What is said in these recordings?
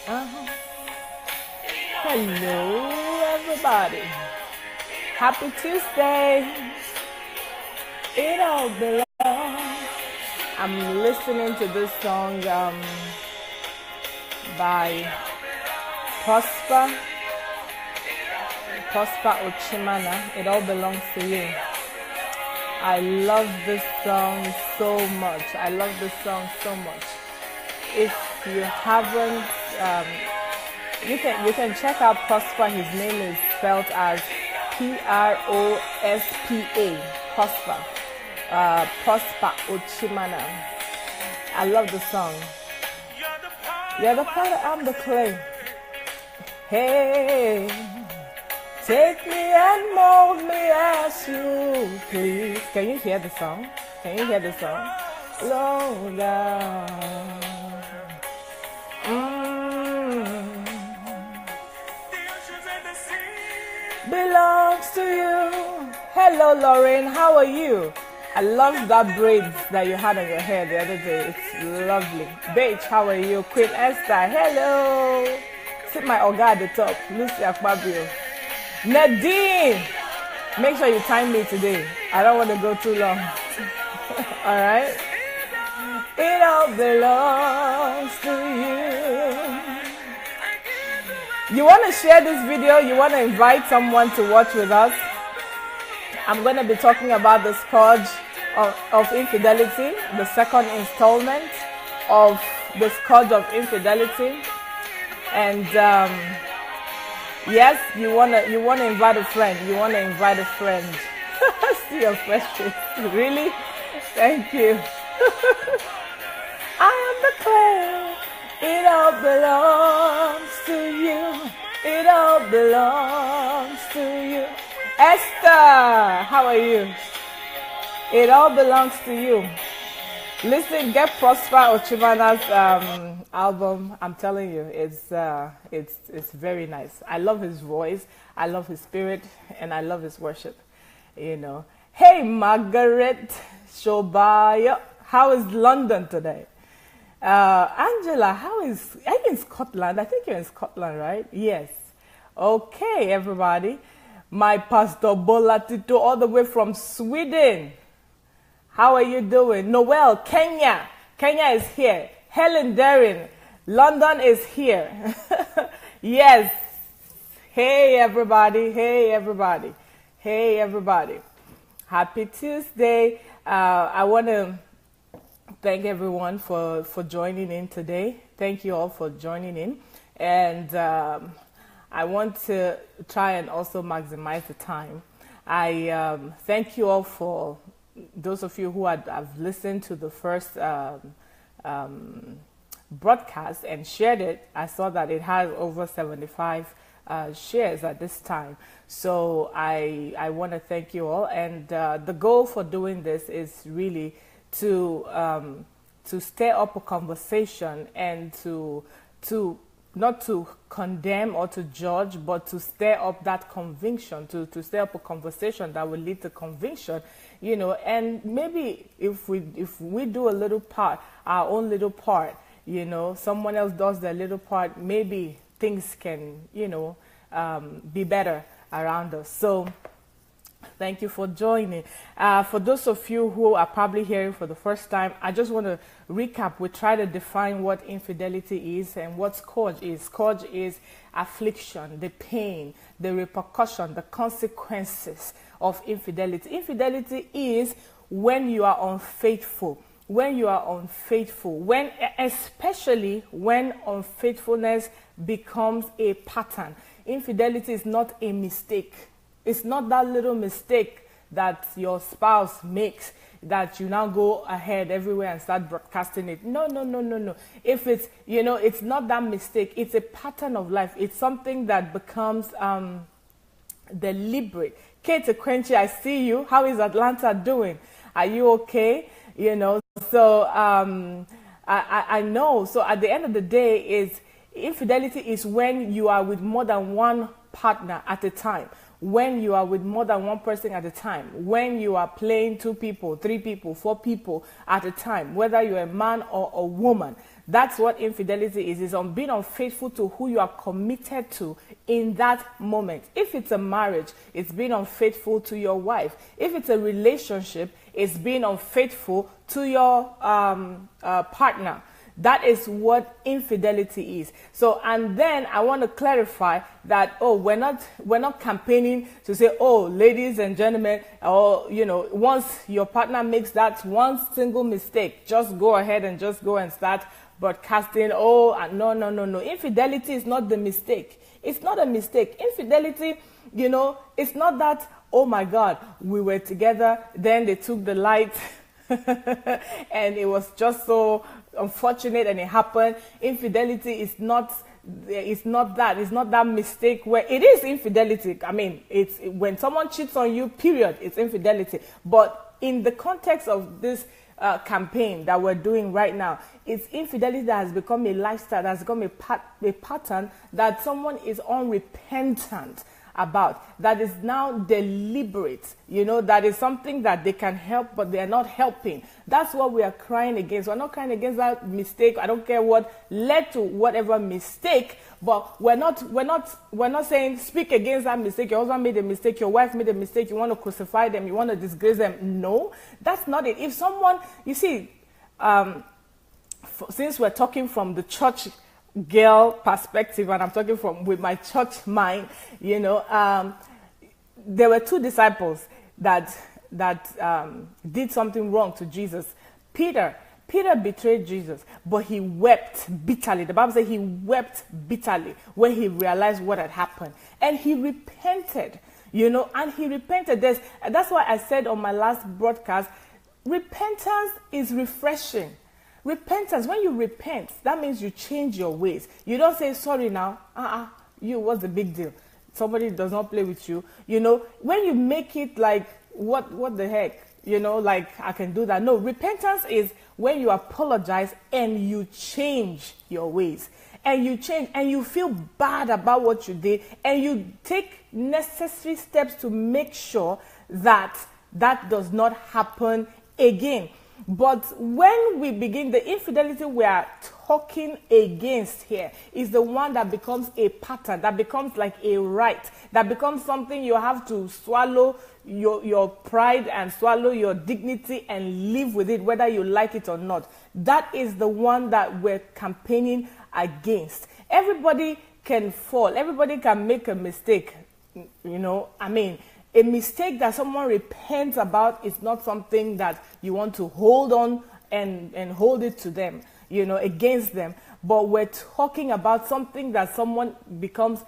Uh-huh. Hello, everybody. Happy Tuesday. It all belongs. I'm listening to this song by Prosper, Prosper Ochimana. It all belongs to you. I love this song so much. I love this song so much. If you haven't, you can check out Prosper. His name is spelled as Prospa. Prosper. Prosper Ochimana. I love the song. You're the potter, I'm the clay. Hey, take me and mold me as you please. Can you hear the song? Can you hear the song? Slow down. Belongs to you. Hello, Lauren. How are you? I love that braids that you had on your hair the other day. It's lovely. Beach, how are you? Queen Esther, hello. Sit my Oga at the top. Lucy Akpabio. Nadine, make sure you time me today. I don't want to go too long. All right. It all belongs to you. You want to share this video? You want to invite someone to watch with us? I'm going to be talking about the scourge of infidelity, the second installment of the scourge of infidelity. And yes, you wanna invite a friend. You wanna invite a friend. See your fresh face. Really? Thank you. I am the clay. It all belongs to you. It all belongs to you. Esther, how are you? It all belongs to you. Listen, get Prosper Ochimana's album. I'm telling you, it's very nice. I love his voice, I love his spirit, and I love his worship. You know. Hey, Margaret Shobaya, how is London today? Angela, are you in Scotland? I think you're in Scotland, right? Yes. Okay, everybody. My Pastor Bola Tito, all the way from Sweden. How are you doing? Noel, Kenya. Kenya is here. Helen Darren, London is here. Yes. Hey, everybody. Hey, everybody. Hey, everybody. Happy Tuesday. I want to thank everyone for joining in today. Thank you all for joining in. And I want to try and also maximize the time. I thank you all for those of you who have listened to the first broadcast and shared it. I saw that it has over 75 shares at this time. So I want to thank you all. And the goal for doing this is really to stir up a conversation and to not to condemn or to judge, but to stir up that conviction, to stir up a conversation that will lead to conviction, you know. And maybe if we do a little part, our own little part, you know, someone else does their little part, maybe things can, you know, be better around us. So thank you for joining. For those of you who are probably hearing for the first time, I just want to recap. We try to define what infidelity is and what scourge is. Scourge is affliction, the pain, the repercussion, the consequences of infidelity. Infidelity is when you are unfaithful. When you are unfaithful, especially when unfaithfulness becomes a pattern. Infidelity is not a mistake. It's not that little mistake that your spouse makes that you now go ahead everywhere and start broadcasting it. No. If it's, you know, it's not that mistake. It's a pattern of life. It's something that becomes deliberate. Kate Quenchy, I see you. How is Atlanta doing? Are you okay? You know, so I know. So at the end of the day, infidelity is when you are with more than one partner at a time. When you are with more than one person at a time, when you are playing 2 people, 3 people, 4 people at a time, whether you're a man or a woman, That's what infidelity is on being unfaithful to who you are committed to in that moment. If it's a marriage, it's being unfaithful to your wife. If it's a relationship, it's being unfaithful to your partner. That is what infidelity is. So, and then I want to clarify that, we're not campaigning to say, ladies and gentlemen, once your partner makes that one single mistake, just go ahead and just go and start broadcasting, no. Infidelity is not the mistake. It's not a mistake. Infidelity, it's not that, oh my God, we were together, then they took the light and it was just so unfortunate and it happened. Infidelity is not that mistake where it is infidelity. I mean, it's when someone cheats on you, period, it's infidelity. But in the context of this campaign that we're doing right now, it's infidelity that has become a lifestyle, that has become a pattern that someone is unrepentant about, that is now deliberate, that is something that they can help, but they are not helping. That's what we are crying against. We're not crying against that mistake. I don't care what led to whatever mistake, but we're not saying speak against that mistake. Your husband made a mistake, your wife made a mistake, you want to crucify them, you want to disgrace them. No, that's not it. If someone, you see, since we're talking from the church girl perspective, and I'm talking with my church mind, there were two disciples that did something wrong to Jesus. Peter betrayed Jesus, but he wept bitterly. The Bible says he wept bitterly when he realized what had happened, and he repented. And he repented. That's why I said on my last broadcast, repentance is refreshing. Repentance, when you repent, that means you change your ways. You don't say, sorry now, what's the big deal? Somebody does not play with you. When you make it like, what the heck? Like, I can do that. No, repentance is when you apologize and you change your ways. And you change, and you feel bad about what you did, and you take necessary steps to make sure that that does not happen again. But when we begin, the infidelity we are talking against here is the one that becomes a pattern, that becomes like a right, that becomes something you have to swallow your pride and swallow your dignity and live with it, whether you like it or not. That is the one that we're campaigning against. Everybody can fall. Everybody can make a mistake. A mistake that someone repents about is not something that you want to hold on and hold it to them, against them. But we're talking about something that someone becomes,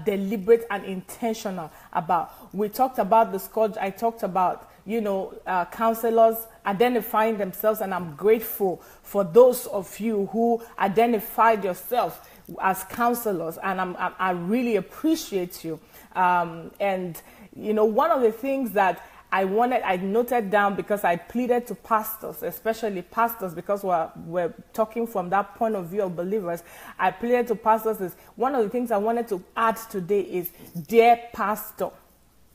deliberate and intentional about. We talked about the scourge. I talked about, counselors identifying themselves, and I'm grateful for those of you who identified yourself as counselors, and I really appreciate you. One of the things that I noted down, because I pleaded to pastors, especially pastors, because we're talking from that point of view of believers. I pleaded to pastors, is one of the things I wanted to add today is, dear pastor,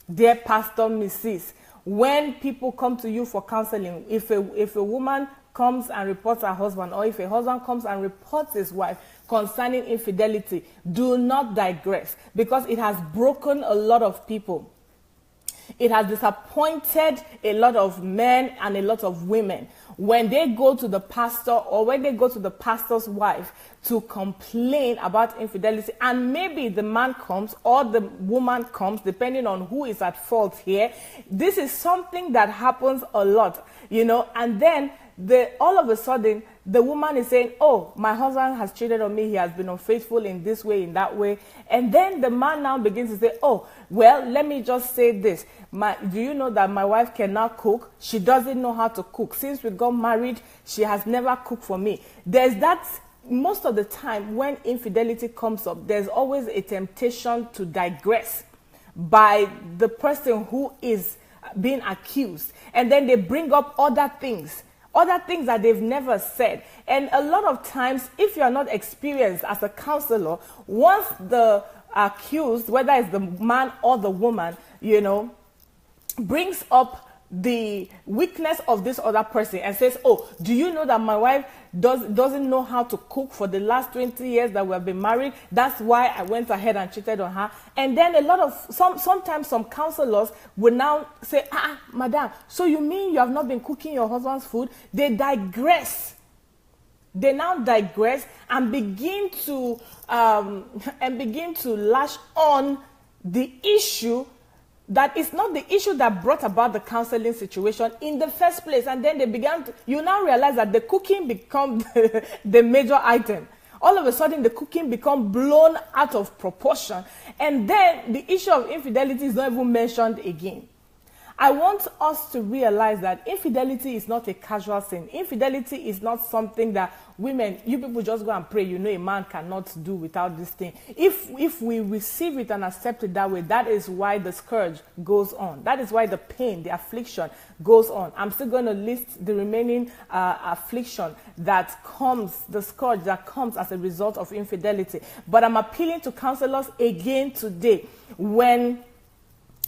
Mrs. When people come to you for counseling, if a woman comes and reports her husband, or if a husband comes and reports his wife concerning infidelity, do not digress, because it has broken a lot of people. It has disappointed a lot of men and a lot of women when they go to the pastor, or when they go to the pastor's wife to complain about infidelity, and maybe the man comes or the woman comes, depending on who is at fault here. This is something that happens a lot, and then all of a sudden, the woman is saying, oh, my husband has cheated on me. He has been unfaithful in this way, in that way. And then the man now begins to say, oh, well, let me just say this. Do you know that my wife cannot cook? She doesn't know how to cook. Since we got married, she has never cooked for me. There's that. Most of the time when infidelity comes up, there's always a temptation to digress by the person who is being accused. And then they bring up other things that they've never said. And a lot of times, if you are not experienced as a counselor, once the accused, whether it's the man or the woman, brings up the weakness of this other person and says, oh, do you know that my wife doesn't know how to cook for the last 20 years that we have been married? That's why I went ahead and cheated on her. And then sometimes some counselors will now say, madam, so you mean you have not been cooking your husband's food? They digress. They now digress and begin to lash on the issue that is not the issue that brought about the counseling situation in the first place. And then you now realize that the cooking becomes the major item. All of a sudden, the cooking becomes blown out of proportion. And then the issue of infidelity is not even mentioned again. I want us to realize that infidelity is not a casual sin. Infidelity is not something that you people just go and pray. You know, a man cannot do without this thing. If we receive it and accept it that way, that is why the scourge goes on. That is why the pain, the affliction goes on. I'm still going to list the remaining affliction that comes, the scourge that comes as a result of infidelity. But I'm appealing to counselors again today. When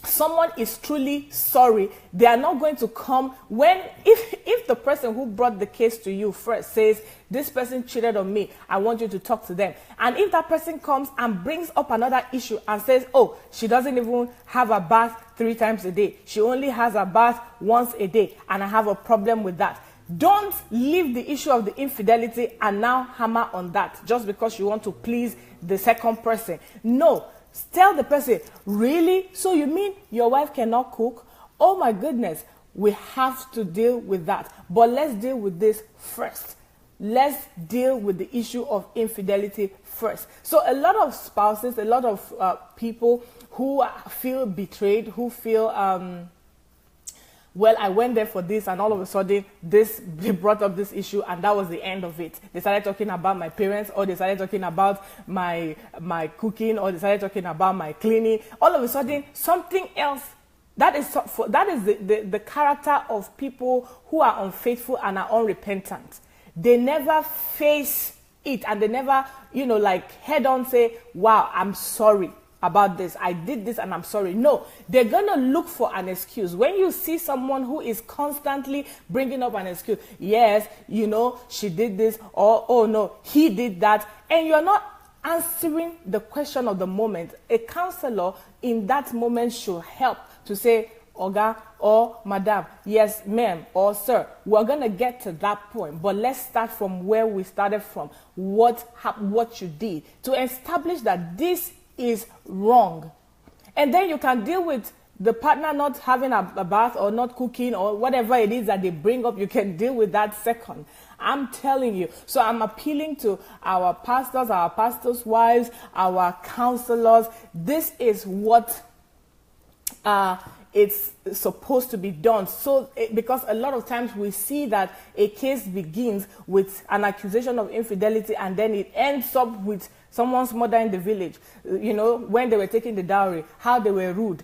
someone is truly sorry, they are not going to come if the person who brought the case to you first says, this person cheated on me, I want you to talk to them. And if that person comes and brings up another issue and says, oh, she doesn't even have a bath 3 times a day, she only has a bath once a day, and I have a problem with that. Don't leave the issue of the infidelity and now hammer on that just because you want to please the second person. No. Tell the person, really? So you mean your wife cannot cook? Oh my goodness, we have to deal with that. But let's deal with this first. Let's deal with the issue of infidelity first. So a lot of spouses, a lot of people who feel betrayed, who feel, well, I went there for this and all of a sudden they brought up this issue and that was the end of it. They started talking about my parents, or they started talking about my cooking, or they started talking about my cleaning. All of a sudden, something else. That is the character of people who are unfaithful and are unrepentant. They never face it and they never, head on say, wow, I'm sorry about this. I did this and I'm sorry. No, they're going to look for an excuse. When you see someone who is constantly bringing up an excuse, yes, she did this, or, oh no, he did that, and you're not answering the question of the moment, a counselor in that moment should help to say, Oga or Madam, yes, ma'am, or sir, we're going to get to that point, but let's start from where we started from, what you did, to establish that this is wrong. And then you can deal with the partner not having a bath or not cooking or whatever it is that they bring up. You can deal with that second. I'm telling you. So I'm appealing to our pastors, our pastors' wives, our counselors. This is what it's supposed to be done. So because a lot of times we see that a case begins with an accusation of infidelity and then it ends up with someone's mother in the village, when they were taking the dowry, how they were rude.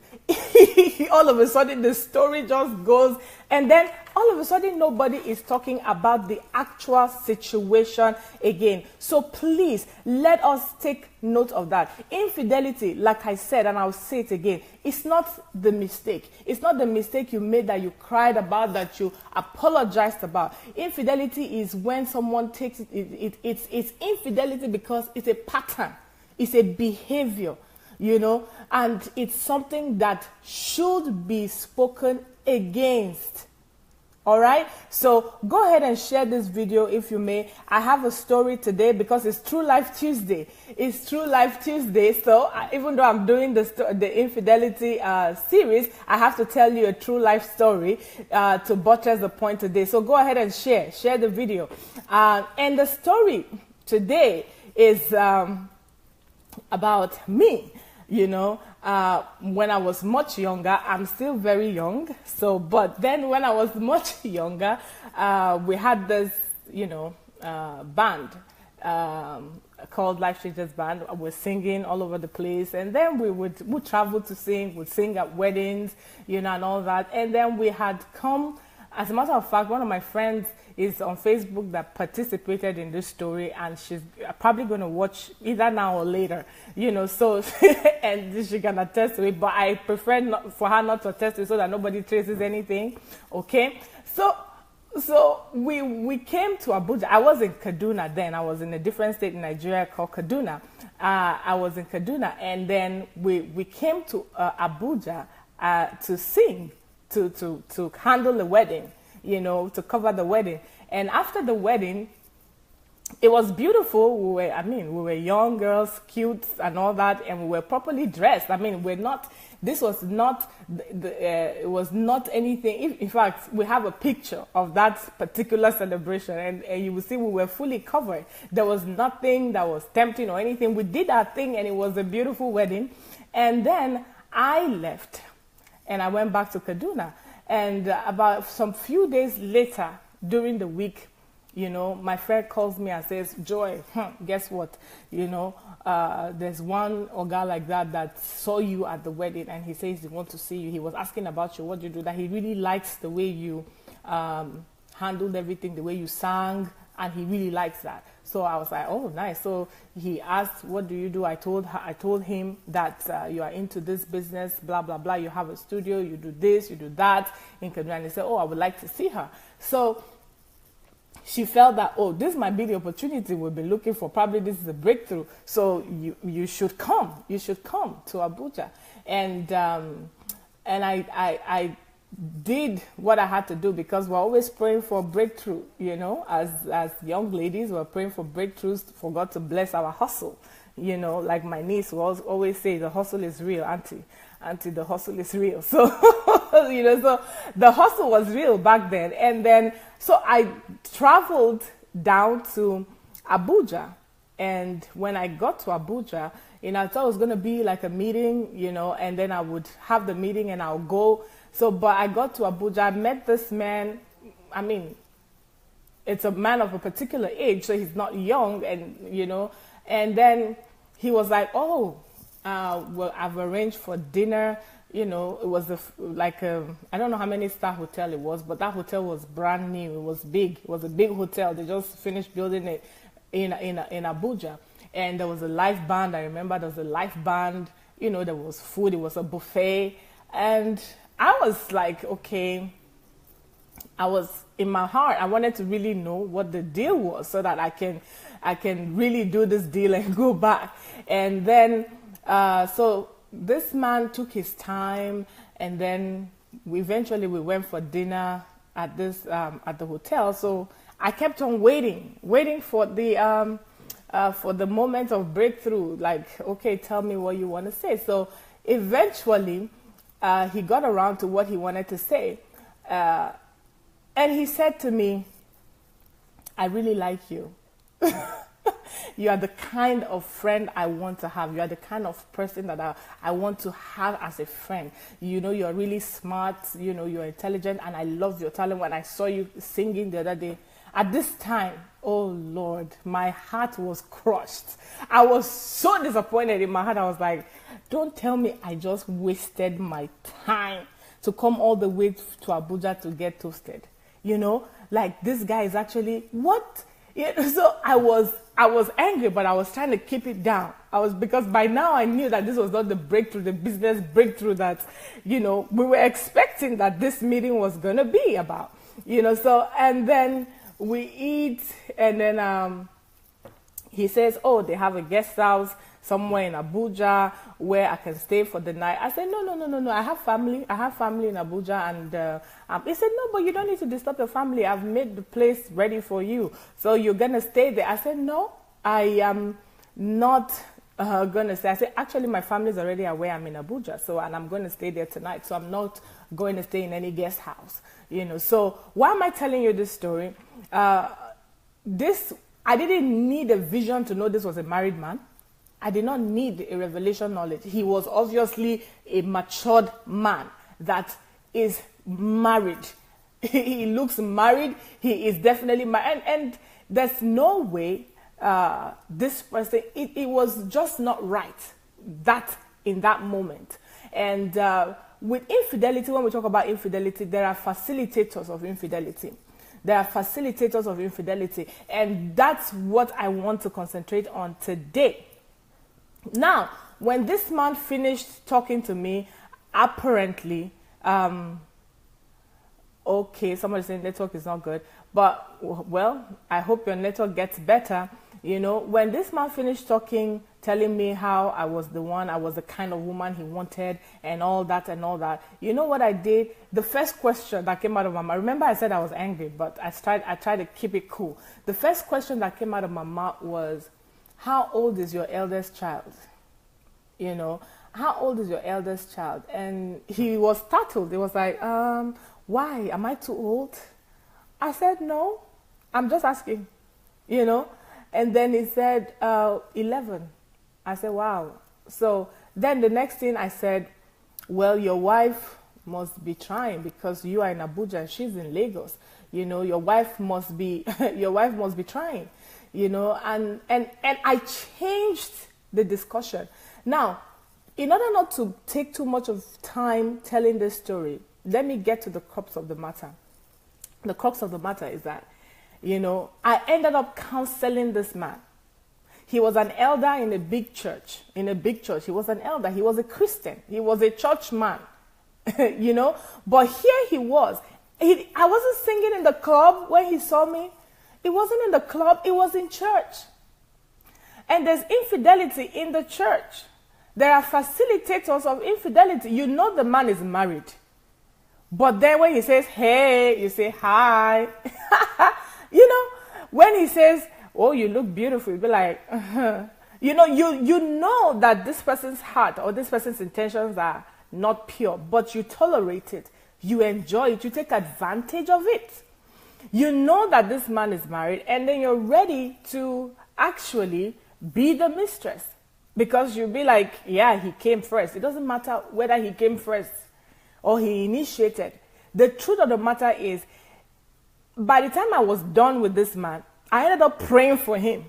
All of a sudden, the story just goes. And then all of a sudden, nobody is talking about the actual situation again. So please, let us take note of that. Infidelity, like I said, and I'll say it again, it's not the mistake. It's not the mistake you made that you cried about, that you apologized about. Infidelity is when someone takes it. It's infidelity because it's a pattern. It's a behavior, and it's something that should be spoken against. All right, so go ahead and share this video if you may. I have a story today because it's True Life Tuesday. It's True Life Tuesday, so even though I'm doing the infidelity series, I have to tell you a true life story to buttress the point today. So go ahead and share the video. And the story today is about me. When I was much younger, I'm still very young. But then when I was much younger, we had this, band called Life Changers Band. I was singing all over the place. And then we would travel to sing, would sing at weddings, and all that. And then we had come, as a matter of fact, one of my friends is on Facebook that participated in this story, and she's probably going to watch either now or later, so, and she can attest to it, but I prefer not, for her not to attest to it so that nobody traces anything, okay? So we came to Abuja. I was in Kaduna then. I was in a different state in Nigeria called Kaduna. I was in Kaduna, and then we came to Abuja to sing, to handle the wedding, to cover the wedding. And after the wedding, it was beautiful. We were young girls, cute and all that, and we were properly dressed. This was not, it was not anything. In fact, we have a picture of that particular celebration, and you will see we were fully covered. There was nothing that was tempting or anything. We did our thing, and it was a beautiful wedding. And then I left, and I went back to Kaduna. And about some few days later, during the week, my friend calls me and says, Joy, guess what? There's one Oga like that saw you at the wedding, and he says he wants to see you. He was asking about you, what you do, that he really likes the way you handled everything, the way you sang, and he really likes that. So I was like, oh, nice. So he asked, what do you do? I told him that you are into this business, blah, blah, blah. You have a studio, you do this, you do that in Kaduna. And he said, oh, I would like to see her. So she felt that, oh, this might be the opportunity we've been looking for. Probably this is a breakthrough. So you should come. You should come to Abuja. And I did what I had to do, because we're always praying for breakthrough, as young ladies, we're praying for breakthroughs, for God to bless our hustle. Like my niece will always say, the hustle is real, auntie, the hustle is real. So, so the hustle was real back then. And then, so I traveled down to Abuja. And when I got to Abuja, I thought it was going to be like a meeting, and then I would have the meeting and I'll go. So, but I got to Abuja, I met this man. It's a man of a particular age, so he's not young, and, and then he was like, oh, well, I've arranged for dinner. It was I don't know how many star hotel it was, but that hotel was brand new. It was big. It was a big hotel. They just finished building it in Abuja. And there was a live band. I remember there was a live band. There was food. It was a buffet. And I was like, okay, I was in my heart, I wanted to really know what the deal was so that I can really do this deal and go back. And then, so this man took his time, and then eventually we went for dinner at the hotel. So I kept on waiting for the moment of breakthrough. Like, okay, tell me what you want to say. So eventually, he got around to what he wanted to say. And he said to me, I really like you. You are the kind of friend I want to have. You are the kind of person that I want to have as a friend. You're really smart. You're intelligent, and I love your talent. When I saw you singing the other day, at this time, oh Lord, my heart was crushed. I was so disappointed in my heart. I was like, don't tell me I just wasted my time to come all the way to Abuja to get toasted. Like, this guy is actually what? So I was angry, but I was trying to keep it down. Because by now I knew that this was not the breakthrough, the business breakthrough that, we were expecting that this meeting was going to be about, so, and then we eat, and then he says, oh, they have a guest house somewhere in Abuja where I can stay for the night. I said, no. I have family in Abuja. And he said, no, but you don't need to disturb your family. I've made the place ready for you. So you're going to stay there. I said, no, I am not going to stay. I said, actually, my family is already aware I'm in Abuja. And I'm going to stay there tonight. So I'm not going to stay in any guest house. So why am I telling you this story? I didn't need a vision to know this was a married man. I did not need a revelation knowledge. He was obviously a matured man that is married. He looks married. He is definitely married. And there's no way this person, it was just not right in that moment. And with infidelity, when we talk about infidelity, there are facilitators of infidelity. There are facilitators of infidelity. And that's what I want to concentrate on today. Now, when this man finished talking to me, apparently, okay, somebody saying network is not good, but well, I hope your network gets better. You know, when this man finished talking, telling me how I was the one, I was the kind of woman he wanted, and all that, you know what I did? The first question that came out of my mouth, remember I said I was angry, but I tried to keep it cool. The first question that came out of my mouth was, how old is your eldest child? You know, how old is your eldest child? And he was startled. He was like, why? Am I too old? I said, no, I'm just asking, you know. And then he said, 11. I said, wow. So then the next thing I said, well, your wife must be trying because you are in Abuja and she's in Lagos. You know, your wife must be, your wife must be trying, you know. And I changed the discussion. Now, in order not to take too much of time telling this story, let me get to the crux of the matter. The crux of the matter is that, you know, I ended up counseling this man. He was an elder in a big church. He was an elder. He was a Christian. He was a church man, you know. But here he was. I wasn't singing in the club when he saw me. It wasn't in the club. It was in church. And there's infidelity in the church. There are facilitators of infidelity. You know the man is married. But then when he says, hey, you say, hi. You know, when he says, oh, you look beautiful, you'll be like, you know, you know that this person's heart or this person's intentions are not pure, but you tolerate it. You enjoy it. You take advantage of it. You know that this man is married, and then you're ready to actually be the mistress. Because you'll be like, yeah, he came first. It doesn't matter whether he came first or he initiated. The truth of the matter is, by the time I was done with this man, I ended up praying for him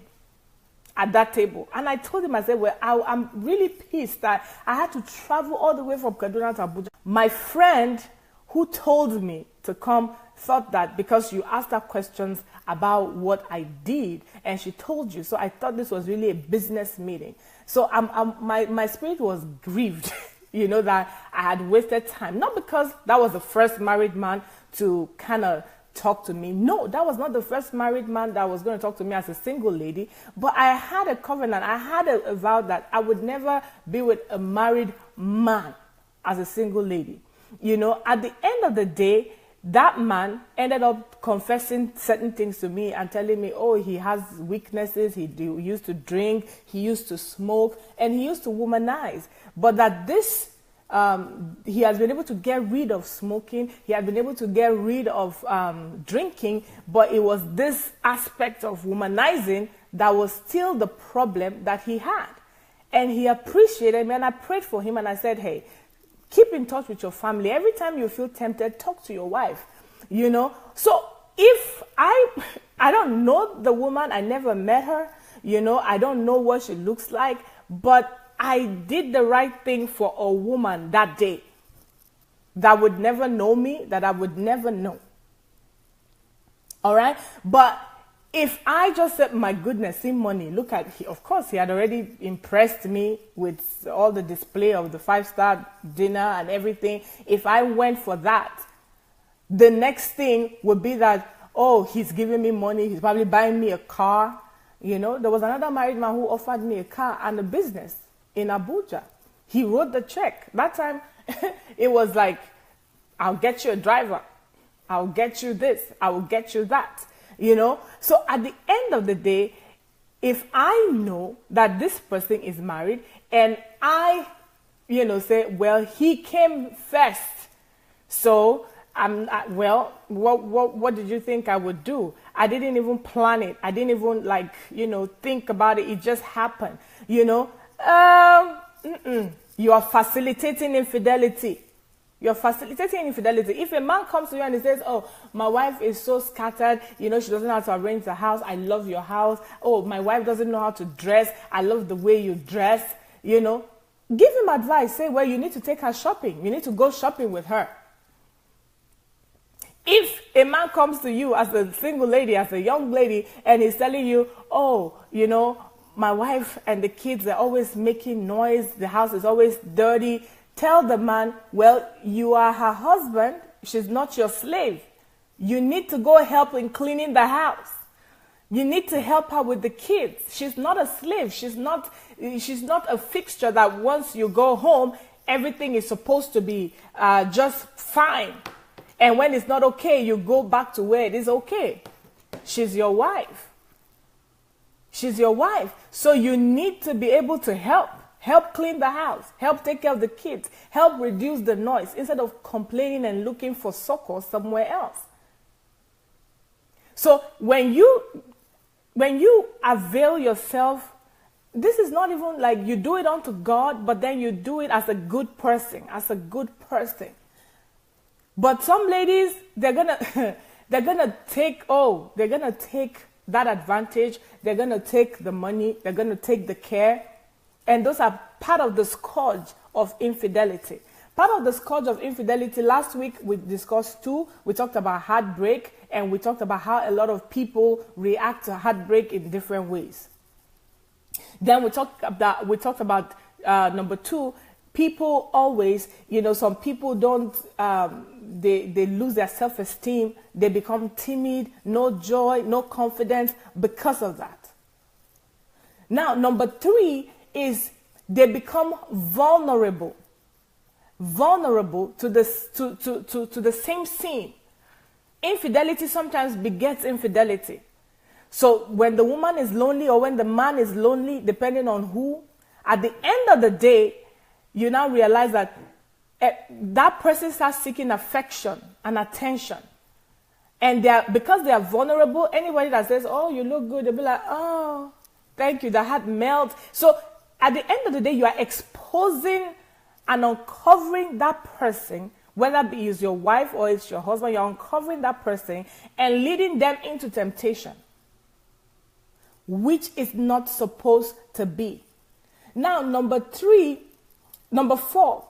at that table. And I told him, I said, well, I'm really pissed that I had to travel all the way from Kaduna to Abuja. My friend who told me to come thought that because you asked her questions about what I did, and she told you. So I thought this was really a business meeting. So my spirit was grieved, you know, that I had wasted time. Not because that was the first married man to kind of talk to me. No, that was not the first married man that was going to talk to me as a single lady. But I had a covenant. I had a vow that I would never be with a married man as a single lady. You know, at the end of the day, that man ended up confessing certain things to me and telling me, oh, he has weaknesses, he used to drink, he used to smoke, and he used to womanize. But that this, he has been able to get rid of smoking, he had been able to get rid of drinking, but it was this aspect of womanizing that was still the problem that he had. And he appreciated me, and I prayed for him, and I said, hey, keep in touch with your family. Every time you feel tempted, talk to your wife, you know. So if I don't know the woman, I never met her, you know, I don't know what she looks like, but I did the right thing for a woman that day that would never know me, that I would never know. All right? But if I just said, my goodness, see money, look at, of course, he had already impressed me with all the display of the 5-star dinner and everything. If I went for that, the next thing would be that, oh, he's giving me money, he's probably buying me a car. You know, there was another married man who offered me a car and a business in Abuja. He wrote the check. That time, it was like, I'll get you a driver. I'll get you this. I will get you that. You know, so at the end of the day, if I know that this person is married and I, you know, say, well, he came first. So, what did you think I would do? I didn't even plan it. I didn't even think about it. It just happened, you know. You are facilitating infidelity. You're facilitating infidelity. If a man comes to you and he says, oh, my wife is so scattered, you know, she doesn't know how to arrange the house. I love your house. Oh, my wife doesn't know how to dress. I love the way you dress. You know, give him advice. Say, well, you need to take her shopping. You need to go shopping with her. If a man comes to you as a single lady, as a young lady, and he's telling you, oh, you know, my wife and the kids are always making noise, the house is always dirty, tell the man, well, you are her husband, she's not your slave. You need to go help in cleaning the house. You need to help her with the kids. She's not a slave. She's not a fixture that once you go home, everything is supposed to be just fine. And when it's not okay, you go back to where it is okay. She's your wife. She's your wife. So you need to be able to help. Help clean the house. Help take care of the kids. Help reduce the noise instead of complaining and looking for succor somewhere else. So when you avail yourself, this is not even like you do it unto God, but then you do it as a good person, But some ladies, they're gonna take that advantage. They're gonna take the money. They're gonna take the care, and those are part of the scourge of infidelity. Part of the scourge of infidelity. Last week we discussed two. We talked about heartbreak, and we talked about how a lot of people react to heartbreak in different ways. Then we talked about number two. People always, some people don't, they lose their self-esteem. They become timid, no joy, no confidence because of that. Now, number three is they become vulnerable to the same sin. Infidelity sometimes begets infidelity. So when the woman is lonely or when the man is lonely, depending on who, at the end of the day, you now realize that that person starts seeking affection and attention. And because they are vulnerable, anybody that says, oh, you look good, they'll be like, oh, thank you, the heart melts. So at the end of the day, you are exposing and uncovering that person, whether it is your wife or it's your husband, you're uncovering that person and leading them into temptation, which is not supposed to be. Now, number four,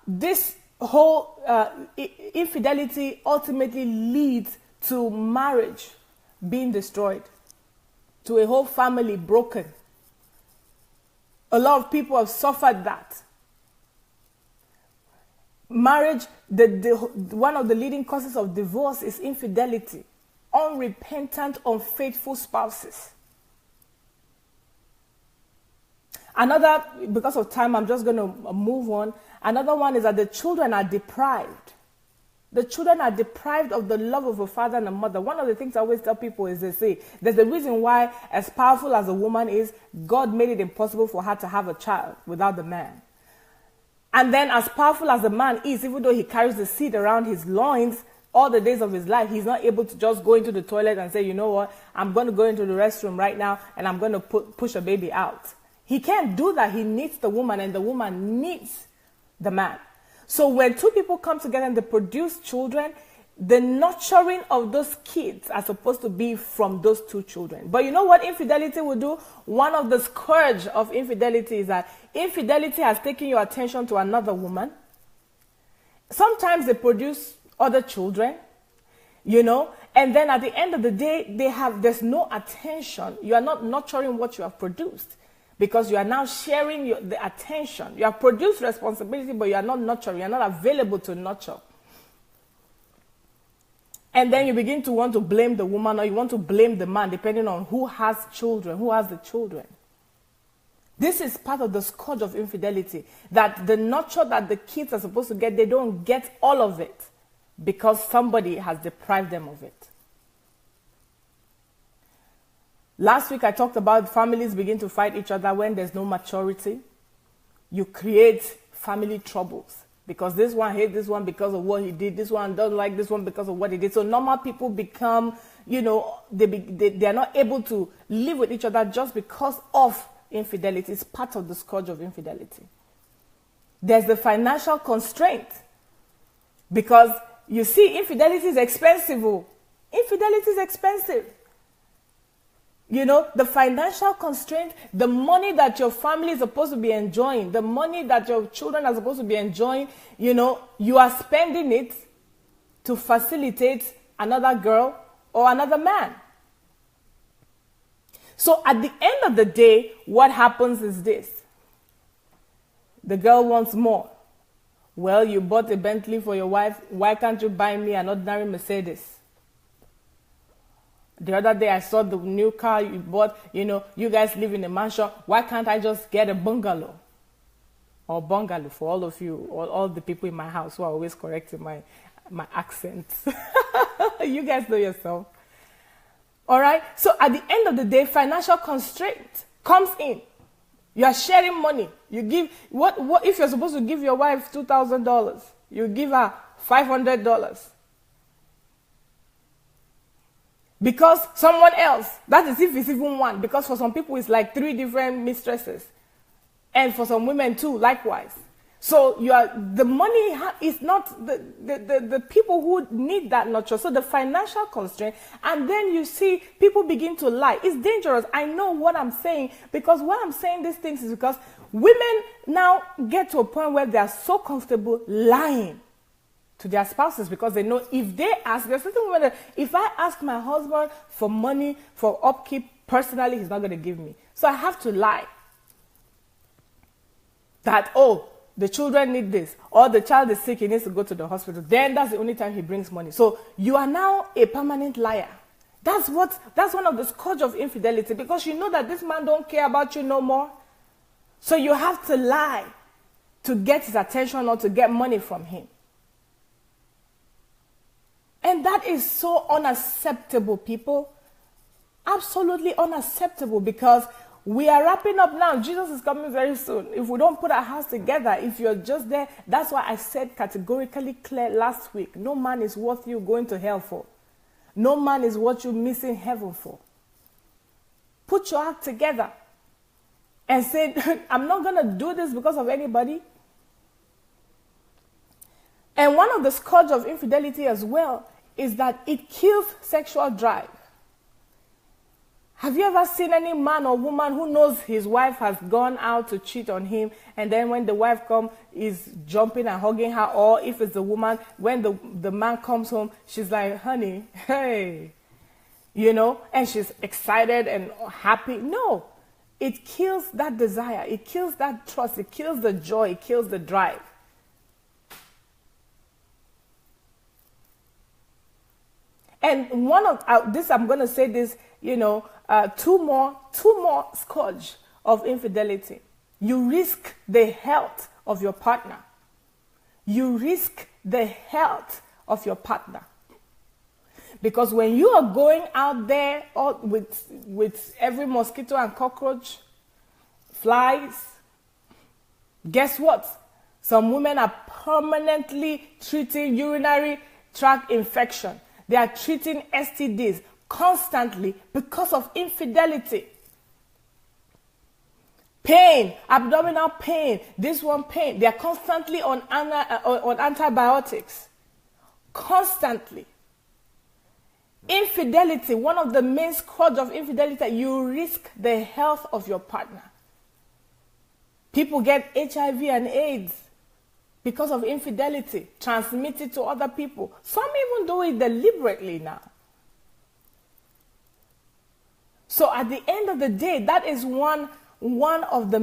this whole infidelity ultimately leads to marriage being destroyed, to a whole family broken. A lot of people have suffered that. Marriage, one of the leading causes of divorce is infidelity. Unrepentant, unfaithful spouses. Another, because of time, I'm just going to move on. Another one is that the children are deprived. The children are deprived of the love of a father and a mother. One of the things I always tell people is they say, there's a reason why, as powerful as a woman is, God made it impossible for her to have a child without the man. And then as powerful as the man is, even though he carries the seed around his loins all the days of his life, he's not able to just go into the toilet and say, you know what, I'm going to go into the restroom right now and I'm going to push a baby out. He can't do that. He needs the woman and the woman needs the man. So when two people come together and they produce children, the nurturing of those kids are supposed to be from those two children. But you know what infidelity will do? One of the scourge of infidelity is that infidelity has taken your attention to another woman. Sometimes they produce other children, and then at the end of the day, there's no attention. You are not nurturing what you have produced. Because you are now sharing the attention. You have produced responsibility, but you are not nurturing. You are not available to nurture. And then you begin to want to blame the woman or you want to blame the man, depending on who has children, who has the children. This is part of the scourge of infidelity. That the nurture that the kids are supposed to get, they don't get all of it because somebody has deprived them of it. Last week I talked about families begin to fight each other when there's no maturity. You create family troubles because this one hates this one because of what he did. This one doesn't like this one because of what he did. So normal people become, they are not able to live with each other just because of infidelity. It's part of the scourge of infidelity. There's the financial constraint because you see, infidelity is expensive. Infidelity is expensive. The financial constraint, the money that your family is supposed to be enjoying, the money that your children are supposed to be enjoying, you are spending it to facilitate another girl or another man. So at the end of the day, what happens is this. The girl wants more. Well, you bought a Bentley for your wife. Why can't you buy me an ordinary Mercedes? The other day I saw the new car you bought. You guys live in a mansion. Why can't I just get a bungalow? Or bungalow for all of you, all the people in my house who are always correcting my accent. You guys know yourself. All right? So at the end of the day, financial constraint comes in. You are sharing money. You give, what if you're supposed to give your wife $2,000? You give her $500. Because someone else, that is if it's even one, because for some people it's like 3 different mistresses. And for some women too, likewise. So the money is not the people who need that nurture. So the financial constraint, and then you see people begin to lie. It's dangerous. I know what I'm saying, because why I'm saying these things is because women now get to a point where they are so comfortable lying to their spouses, because they know if they ask, there's certain women that if I ask my husband for money, for upkeep, personally, he's not going to give me. So I have to lie. That, the children need this, or the child is sick, he needs to go to the hospital. Then that's the only time he brings money. So you are now a permanent liar. That's one of the scourge of infidelity, because you know that this man don't care about you no more. So you have to lie to get his attention or to get money from him. And that is so unacceptable, people. Absolutely unacceptable, because we are wrapping up now. Jesus is coming very soon. If we don't put our house together, if you're just there, that's why I said categorically clear last week, no man is worth you going to hell for. No man is worth you missing heaven for. Put your act together and say, I'm not going to do this because of anybody. And one of the scourge of infidelity as well is that it kills sexual drive. Have you ever seen any man or woman who knows his wife has gone out to cheat on him, and then when the wife comes, is jumping and hugging her? Or if it's the woman, when the man comes home, she's like, honey, hey, and she's excited and happy. No, it kills that desire. It kills that trust. It kills the joy. It kills the drive. And one of this, I'm going to say this, two more scourge of infidelity. You risk the health of your partner. You risk the health of your partner. Because when you are going out there with every mosquito and cockroach, flies, guess what? Some women are permanently treating urinary tract infection. They are treating STDs constantly because of infidelity. Pain, abdominal pain, this one pain. They are constantly on antibiotics. Constantly. Infidelity, one of the main scourge of infidelity, you risk the health of your partner. People get HIV and AIDS because of infidelity, transmitted to other people. Some even do it deliberately now. So at the end of the day, that is one of the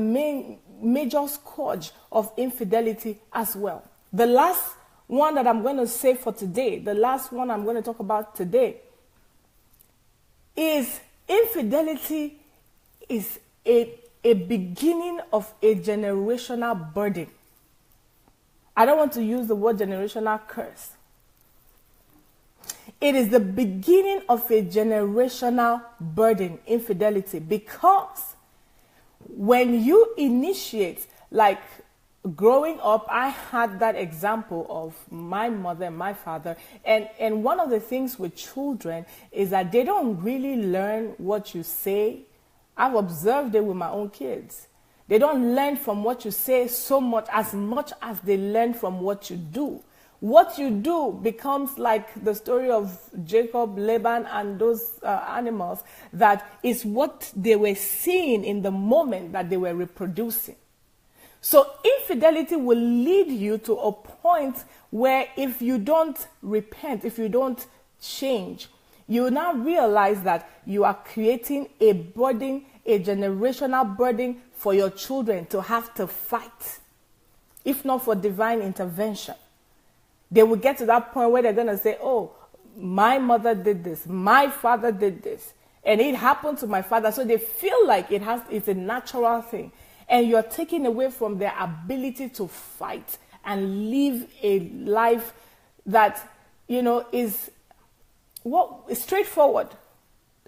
major scourge of infidelity as well. The last one that I'm going to say for today, the last one I'm going to talk about today, is infidelity is a beginning of a generational burden. I don't want to use the word generational curse. It is the beginning of a generational burden, infidelity, because when you initiate, like growing up, I had that example of my mother and my father, and one of the things with children is that they don't really learn what you say. I've observed it with my own kids. They don't learn from what you say so much as they learn from what you do. What you do becomes like the story of Jacob, Laban, and those animals. That is what they were seeing in the moment that they were reproducing. So infidelity will lead you to a point where if you don't repent, if you don't change, you now realize that you are creating a burden, a generational burden for your children to have to fight, if not for divine intervention. They will get to that point where they're going to say, oh, my mother did this, my father did this, and it happened to my father. So they feel like it's a natural thing. And you're taking away from their ability to fight and live a life that, is straightforward.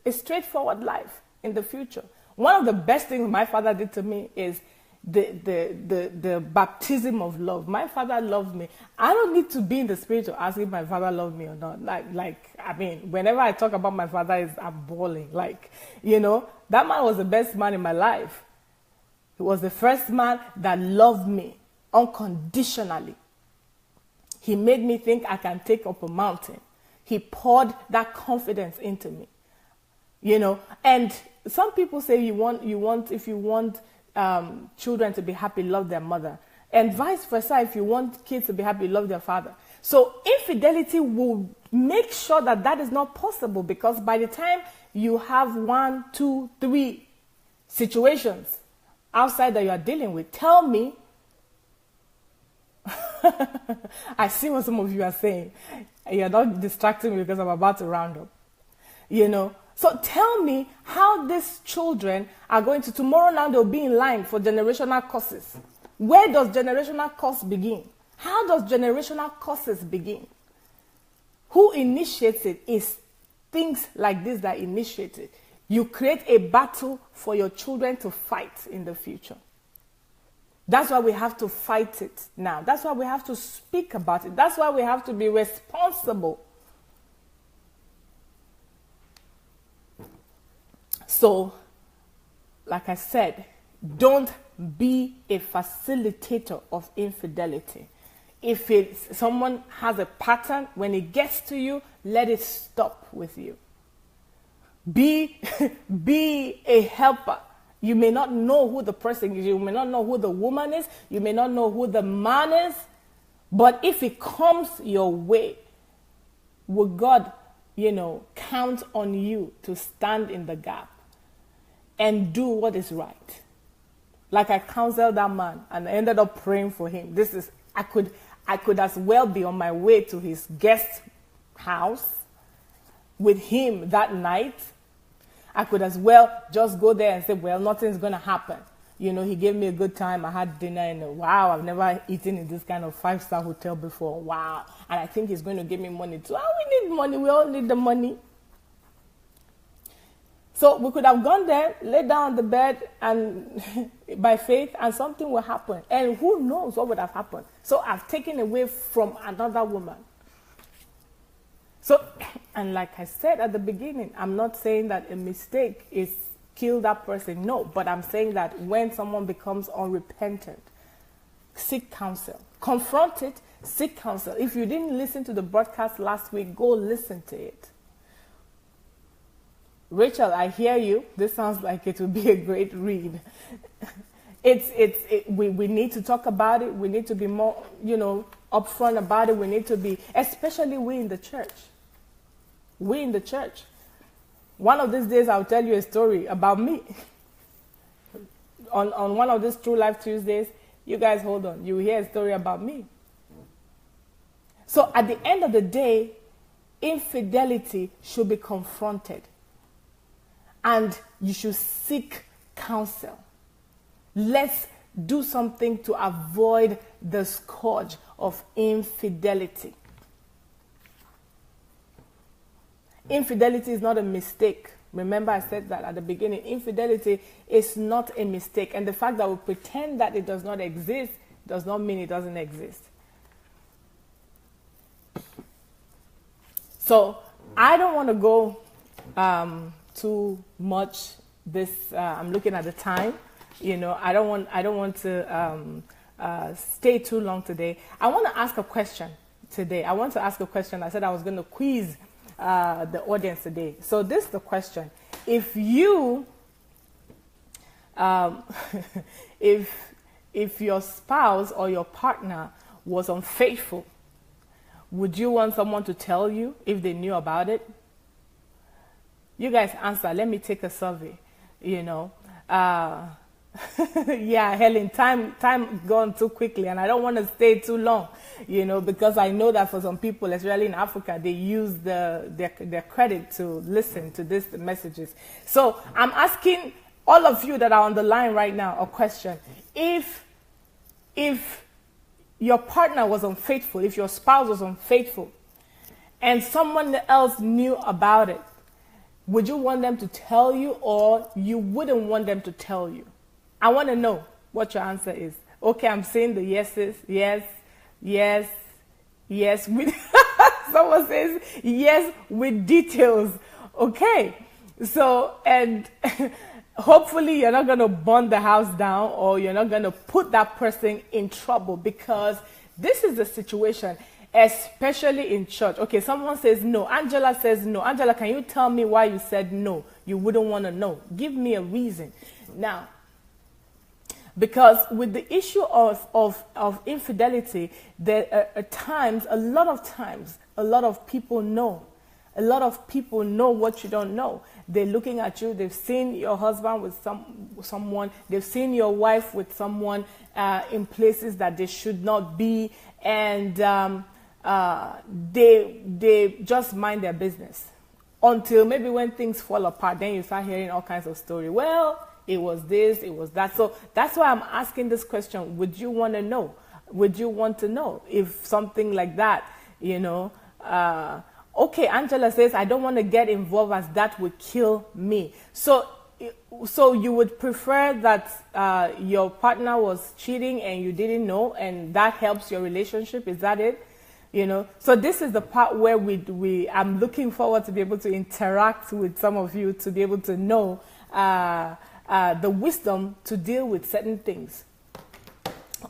A straightforward life in the future. One of the best things my father did to me is the baptism of love. My father loved me. I don't need to be in the spirit to ask if my father loved me or not. Whenever I talk about my father, I'm bawling. That man was the best man in my life. He was the first man that loved me unconditionally. He made me think I can take up a mountain. He poured that confidence into me. And some people say if you want children to be happy, love their mother. And vice versa, if you want kids to be happy, love their father. So infidelity will make sure that is not possible, because by the time you have 1, 2, 3 situations outside that you are dealing with, tell me, I see what some of you are saying. You're not distracting me because I'm about to round up. So tell me how these children are going to, tomorrow now they'll be in line for generational curses. Where does generational curse begin? How does generational curses begin? Who initiates it? Is things like this that initiate it. You create a battle for your children to fight in the future. That's why we have to fight it now. That's why we have to speak about it. That's why we have to be responsible. So, like I said, don't be a facilitator of infidelity. If someone has a pattern, when it gets to you, let it stop with you. Be a helper. You may not know who the person is. You may not know who the woman is. You may not know who the man is. But if it comes your way, will God, count on you to stand in the gap and do what is right? Like I counseled that man and I ended up praying for him. I could as well be on my way to his guest house with him that night. I could as well just go there and say, well, nothing's going to happen. He gave me a good time. I had dinner and wow, I've never eaten in this kind of 5-star hotel before. Wow. And I think he's going to give me money too. We need money. We all need the money. So we could have gone there, lay down on the bed and by faith, and something will happen. And who knows what would have happened. So I've taken away from another woman. So, and like I said at the beginning, I'm not saying that a mistake is kill that person. No, but I'm saying that when someone becomes unrepentant, seek counsel. Confront it, seek counsel. If you didn't listen to the broadcast last week, go listen to it. Rachel, I hear you. This sounds like it would be a great read. We need to talk about it. We need to be more, upfront about it. We need to be, especially we in the church. We in the church. One of these days, I'll tell you a story about me. On one of these True Life Tuesdays, you guys hold on. You will hear a story about me. So at the end of the day, infidelity should be confronted. And you should seek counsel. Let's do something to avoid the scourge of infidelity. Infidelity is not a mistake. Remember I said that at the beginning. Infidelity is not a mistake. And the fact that we pretend that it does not exist does not mean it doesn't exist. So I don't want to go too much this I'm looking at the time. I don't want to stay too long today. I want to ask a question today. I said I was going to quiz the audience today. So this is the question. If you if your spouse or your partner was unfaithful, would you want someone to tell you if they knew about it? You guys answer. Let me take a survey. Yeah, Helen, time gone too quickly, and I don't want to stay too long, because I know that for some people, especially in Africa, they use their credit to listen to these messages. So I'm asking all of you that are on the line right now a question. If your partner was unfaithful, if your spouse was unfaithful, and someone else knew about it, would you want them to tell you, or you wouldn't want them to tell you? I want to know what your answer is. Okay, I'm saying the yeses. Yes, yes, yes. Someone says yes with details. Okay. So, and hopefully you're not going to burn the house down, or you're not going to put that person in trouble, because this is the situation, especially in church. Okay, someone says no. Angela says no. Angela, can you tell me why you said no? You wouldn't want to know. Give me a reason. Now, because with the issue of infidelity, there are times, a lot of people know. A lot of people know what you don't know. They're looking at you. They've seen your husband with someone. They've seen your wife with someone in places that they should not be. And they just mind their business. Until maybe when things fall apart, then you start hearing all kinds of stories. Well, it was this, it was that. So that's why I'm asking this question. Would you want to know? Would you want to know if something like that, okay, Angela says, I don't want to get involved as that would kill me. So you would prefer that your partner was cheating and you didn't know, and that helps your relationship? Is that it? So this is the part where I'm looking forward to be able to interact with some of you, to be able to know the wisdom to deal with certain things.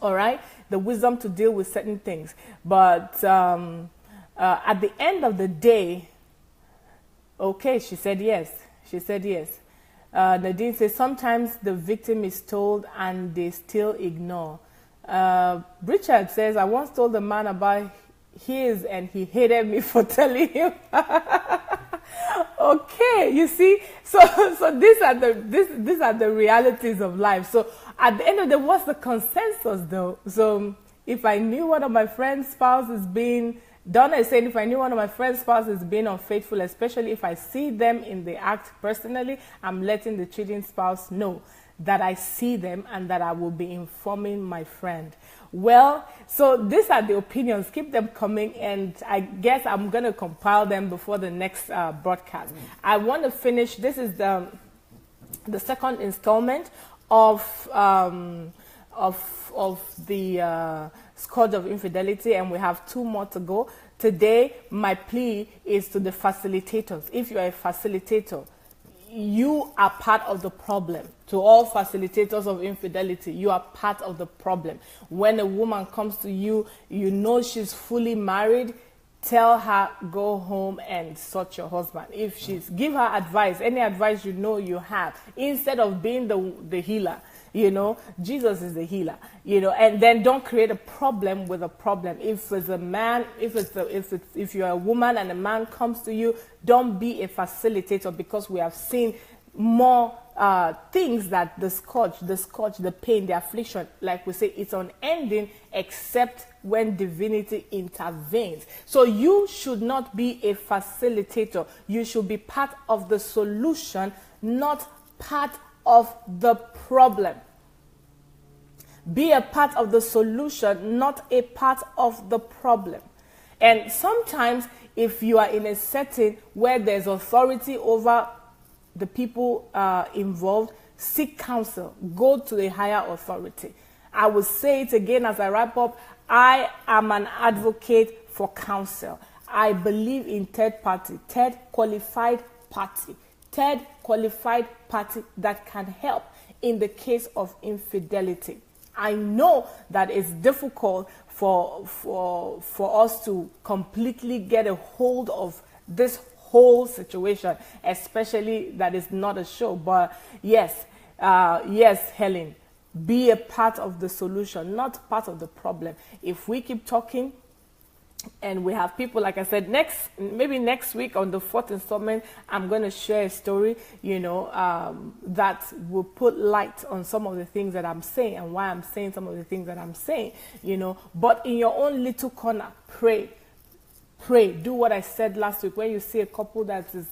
All right? The wisdom to deal with certain things. But at the end of the day, okay, she said yes. She said yes. Nadine says, sometimes the victim is told and they still ignore. Richard says, I once told a man about his and he hated me for telling him. Okay, you see, so these are the realities of life. So at the end of the day, what's the consensus though? So if I knew one of my friend's spouse is being, Donna is saying, if I knew one of my friend's spouse is being unfaithful, especially if I see them in the act personally, I'm letting the cheating spouse know that I see them and that I will be informing my friend. Well, so these are the opinions. Keep them coming, and I guess I'm going to compile them before the next broadcast. I want to finish. This is the second installment of the scourge of infidelity, and we have 2 more to go. Today, my plea is to the facilitators. If you are a facilitator, you are part of the problem. To all facilitators of infidelity, you are part of the problem. When a woman comes to you, you know she's fully married, tell her, go home and sort your husband. If give her advice, any advice you know you have, instead of being the healer. Jesus is the healer, and then don't create a problem with a problem. If it's a man, if you're a woman and a man comes to you, don't be a facilitator, because we have seen more things that the scourge, the pain, the affliction, like we say, it's unending except when divinity intervenes. So you should not be a facilitator. You should be part of the solution, not part of the problem. Be a part of the solution, not a part of the problem. And sometimes if you are in a setting where there's authority over the people involved, seek counsel. Go to a higher authority. I will say it again as I wrap up. I am an advocate for counsel. I believe in third party, third qualified party that can help in the case of infidelity. I know that it's difficult for us to completely get a hold of this whole situation, especially that it's not a show. But yes, Helen, Be a part of the solution, not part of the problem. If we keep talking, and we have people, like I said, maybe next week on the 4th installment, I'm going to share a story, that will put light on some of the things that I'm saying and why I'm saying some of the things that I'm saying, But in your own little corner, pray. Do what I said last week. When you see a couple that is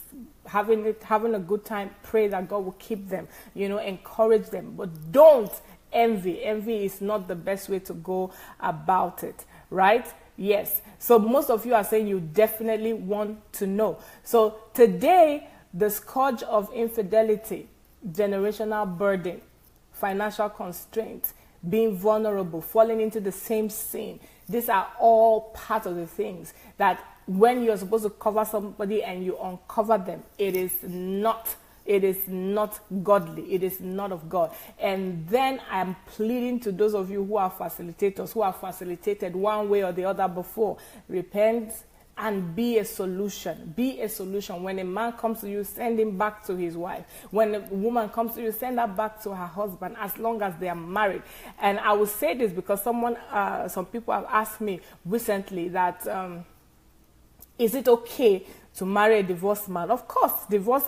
having a good time, pray that God will keep them, encourage them. But don't envy. Envy is not the best way to go about it, right? Yes. So most of you are saying you definitely want to know. So today, the scourge of infidelity, generational burden, financial constraints, being vulnerable, falling into the same sin, these are all part of the things that when you're supposed to cover somebody and you uncover them, it is not godly. It is not of God. And then I'm pleading to those of you who are facilitators, who have facilitated one way or the other before. Repent and be a solution. Be a solution. When a man comes to you, send him back to his wife. When a woman comes to you, send her back to her husband, as long as they are married. And I will say this because some people have asked me recently that, is it okay to marry a divorced man? Of course,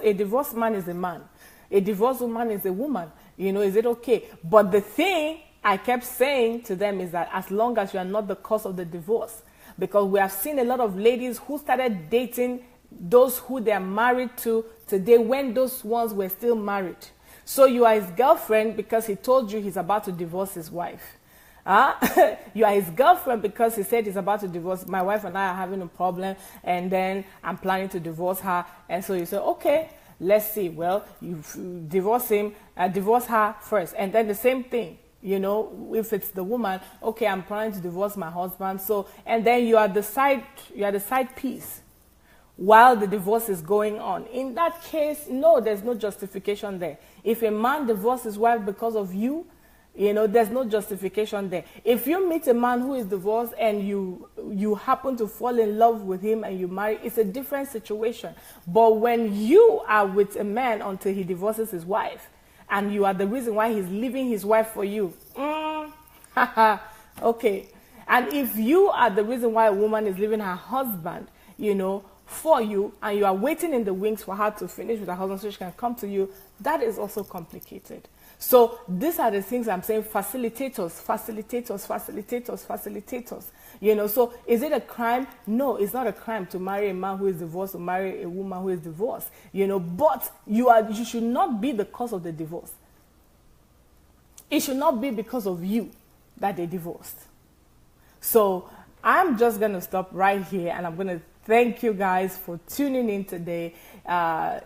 a divorced man is a man. A divorced woman is a woman. Is it okay? But the thing I kept saying to them is that as long as you are not the cause of the divorce, because we have seen a lot of ladies who started dating those who they are married to today when those ones were still married. So you are his girlfriend because he told you he's about to divorce his wife. You are his girlfriend because he said he's about to divorce. My wife and I are having a problem, and then I'm planning to divorce her. And so you say, okay, let's see. Well, you divorce him, divorce her first, and then the same thing. If it's the woman, okay, I'm planning to divorce my husband. So, and then you are the side piece while the divorce is going on. In that case, no, there's no justification there. If a man divorces his wife because of you, there's no justification there. If you meet a man who is divorced and you happen to fall in love with him and you marry, it's a different situation. But when you are with a man until he divorces his wife, and you are the reason why he's leaving his wife for you, okay. And if you are the reason why a woman is leaving her husband, for you, and you are waiting in the wings for her to finish with her husband so she can come to you, that is also complicated. So these are the things I'm saying, facilitators. So is it a crime? No, it's not a crime to marry a man who is divorced or marry a woman who is divorced, but you should not be the cause of the divorce. It should not be because of you that they divorced. So I'm just going to stop right here, and I'm going to thank you guys for tuning in today.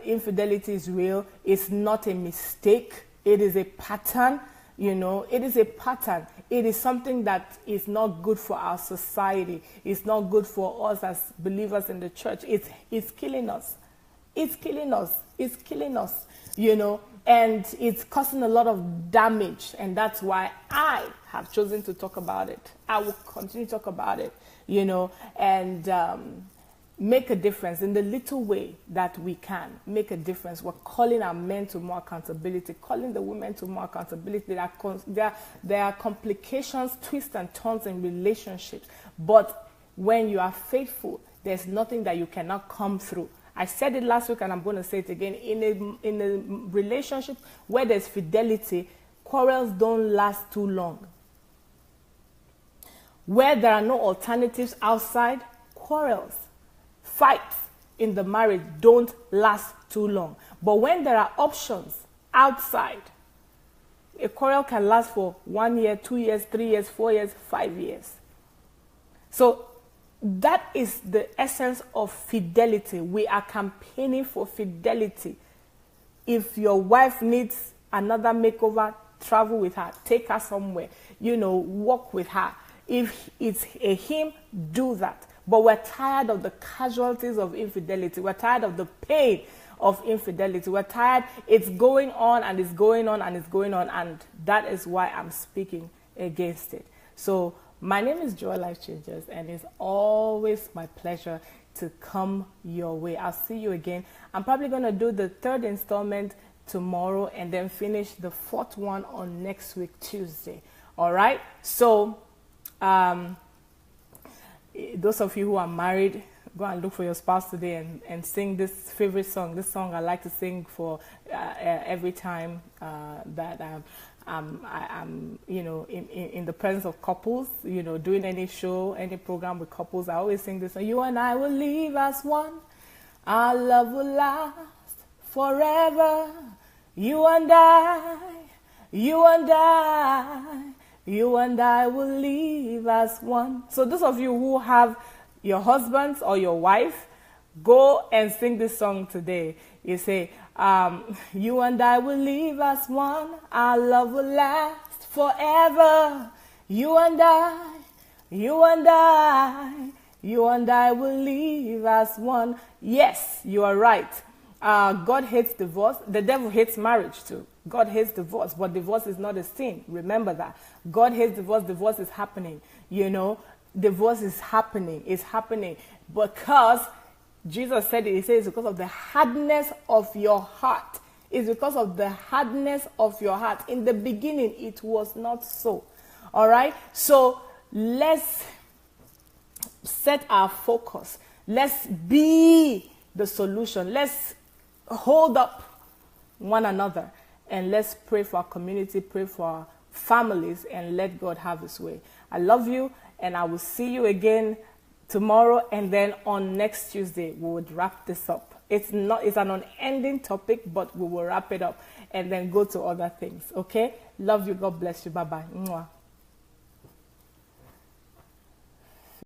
Infidelity is real. It's not a mistake. It is a pattern, it is a pattern. It is something that is not good for our society. It's not good for us as believers in the church. It's killing us. It's killing us. It's killing us, and it's causing a lot of damage. And that's why I have chosen to talk about it. I will continue to talk about it, and make a difference in the little way that we can make a difference. We're calling our men to more accountability, calling the women to more accountability. There are complications, twists and turns in relationships. But when you are faithful, there's nothing that you cannot come through. I said it last week and I'm going to say it again. In a relationship where there's fidelity, quarrels don't last too long. Where there are no alternatives outside, quarrels, fights in the marriage don't last too long. But when there are options outside, a quarrel can last for 1 year, 2 years, 3 years, 4 years, 5 years. So that is the essence of fidelity. We are campaigning for fidelity. If your wife needs another makeover, travel with her, take her somewhere, walk with her. If it's a him, do that. But we're tired of the casualties of infidelity. We're tired of the pain of infidelity. We're tired. It's going on and it's going on and it's going on. And that is why I'm speaking against it. So my name is Joy Life Changers, and it's always my pleasure to come your way. I'll see you again. I'm probably going to do the 3rd installment tomorrow, and then finish the fourth one on next week, Tuesday. All right? So, those of you who are married, go and look for your spouse today and sing this favorite song. This song I like to sing for every time that I'm in the presence of couples, doing any show, any program with couples. I always sing this song. You and I will live as one. Our love will last forever. You and I, you and I, you and I will live as one. So those of you who have your husbands or your wife, go and sing this song today. You say, you and I will live as one. Our love will last forever. You and I, you and I, you and I will live as one. Yes, you are right. God hates divorce. The devil hates marriage too. God hates divorce, but divorce is not a sin. Remember that. God hates divorce. Divorce is happening. Divorce is happening. It's happening because Jesus said it. He says it's because of the hardness of your heart. It's because of the hardness of your heart. In the beginning, it was not so. All right? So let's set our focus. Let's be the solution. Let's hold up one another. And let's pray for our community, pray for our families, and let God have his way. I love you, and I will see you again tomorrow, and then on next Tuesday, we would wrap this up. It's an unending topic, but we will wrap it up and then go to other things, okay? Love you. God bless you. Bye-bye. Mwah.